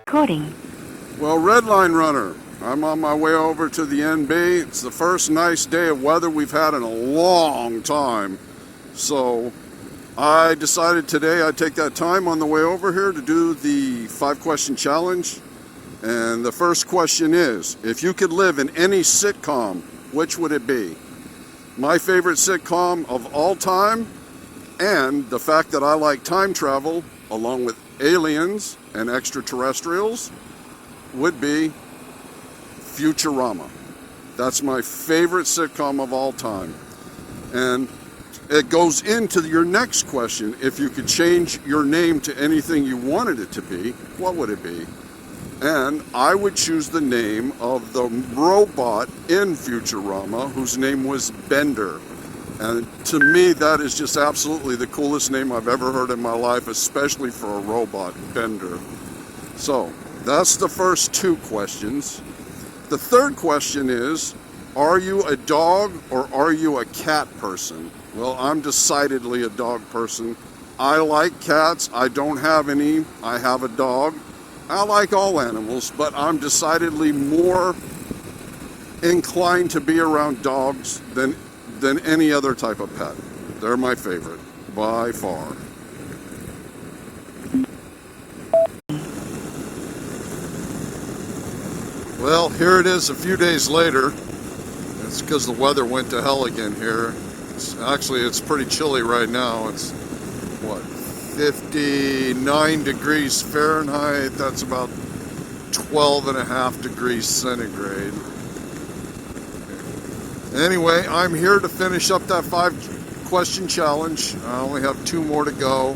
Recording. Well, Redline Runner, I'm on my way over to the NB. It's the first nice day of weather we've had in a long time. So I decided today I'd take that time on the way over here to do the 5-question challenge. And the first question is, if you could live in any sitcom, which would it be? My favorite sitcom of all time, and the fact that I like time travel, along with aliens and extraterrestrials, would be Futurama. That's my favorite sitcom of all time. And it goes into your next question. If you could change your name to anything you wanted it to be, what would it be? And I would choose the name of the robot in Futurama, whose name was Bender. And to me, that is just absolutely the coolest name I've ever heard in my life, especially for a robot, Bender. So, that's the first 2 questions. The third question is, are you a dog or are you a cat person? Well, I'm decidedly a dog person. I like cats. I don't have any. I have a dog. I like all animals, but I'm decidedly more inclined to be around dogs than any other type of pet. They're my favorite, by far. Well, here it is a few days later. It's because the weather went to hell again here. It's pretty chilly right now. It's, 59 degrees Fahrenheit. That's about 12.5 degrees centigrade. Anyway, I'm here to finish up that 5-question challenge. I only have 2 more to go.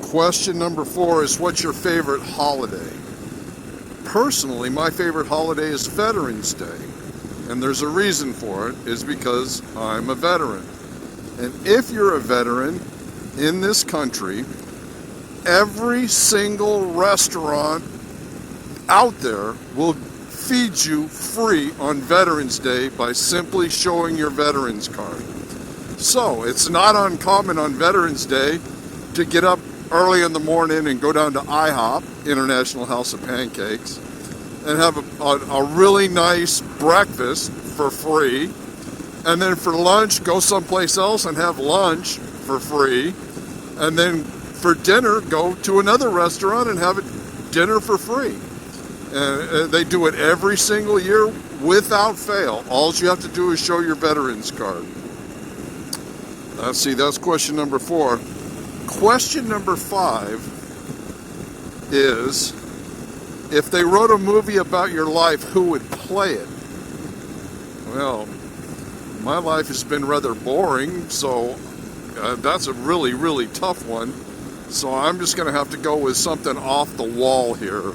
Question number 4 is, what's your favorite holiday? Personally, my favorite holiday is Veterans Day. And there's a reason for it, is because I'm a veteran. And if you're a veteran in this country, every single restaurant out there will feed you free on Veterans Day by simply showing your veterans card. So it's not uncommon on Veterans Day to get up early in the morning and go down to IHOP, International House of Pancakes, and have a really nice breakfast for free, and then for lunch go someplace else and have lunch for free, and then for dinner go to another restaurant and have a dinner for free. And they do it every single year without fail. All you have to do is show your veterans card. Let's see, that's question number 4. Question number 5 is, if they wrote a movie about your life, who would play it? Well, my life has been rather boring, so that's a really, really tough one. So I'm just going to have to go with something off the wall here.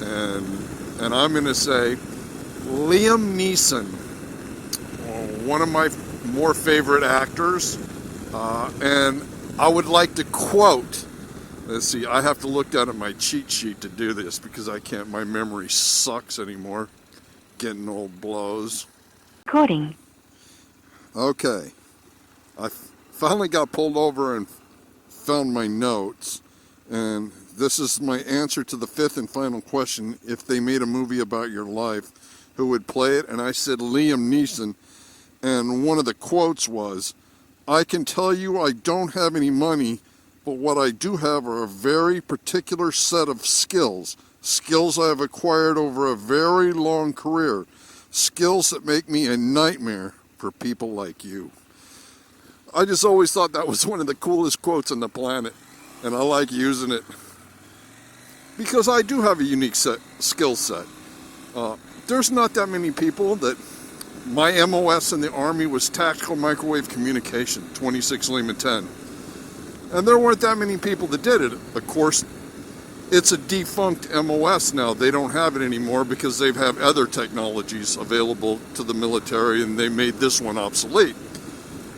And I'm going to say Liam Neeson, one of my more favorite actors. And I would like to quote, let's see, I have to look down at my cheat sheet to do this because my memory sucks anymore. Getting old blows. Recording. Okay. I finally got pulled over and found my notes. And this is my answer to the 5th and final question. If they made a movie about your life, who would play it? And I said Liam Neeson. And one of the quotes was, I can tell you I don't have any money, but what I do have are a very particular set of skills. Skills I have acquired over a very long career. Skills that make me a nightmare for people like you. I just always thought that was one of the coolest quotes on the planet. And I like using it because I do have a unique skill set. There's not that many people that... My MOS in the Army was Tactical Microwave Communication, 26 Lima 10. And there weren't that many people that did it. Of course, it's a defunct MOS now. They don't have it anymore because they have other technologies available to the military, and they made this one obsolete.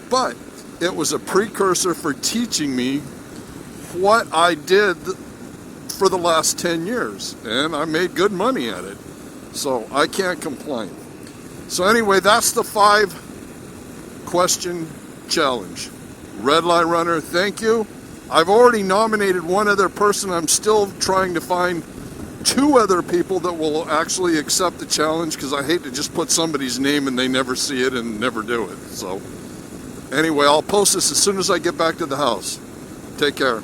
But it was a precursor for teaching me what I did for the last 10 years. And I made good money at it. So I can't complain. So anyway, that's the 5-question challenge. Redline Runner, thank you. I've already nominated one other person. I'm still trying to find 2 other people that will actually accept the challenge, because I hate to just put somebody's name and they never see it and never do it. So anyway, I'll post this as soon as I get back to the house. Take care.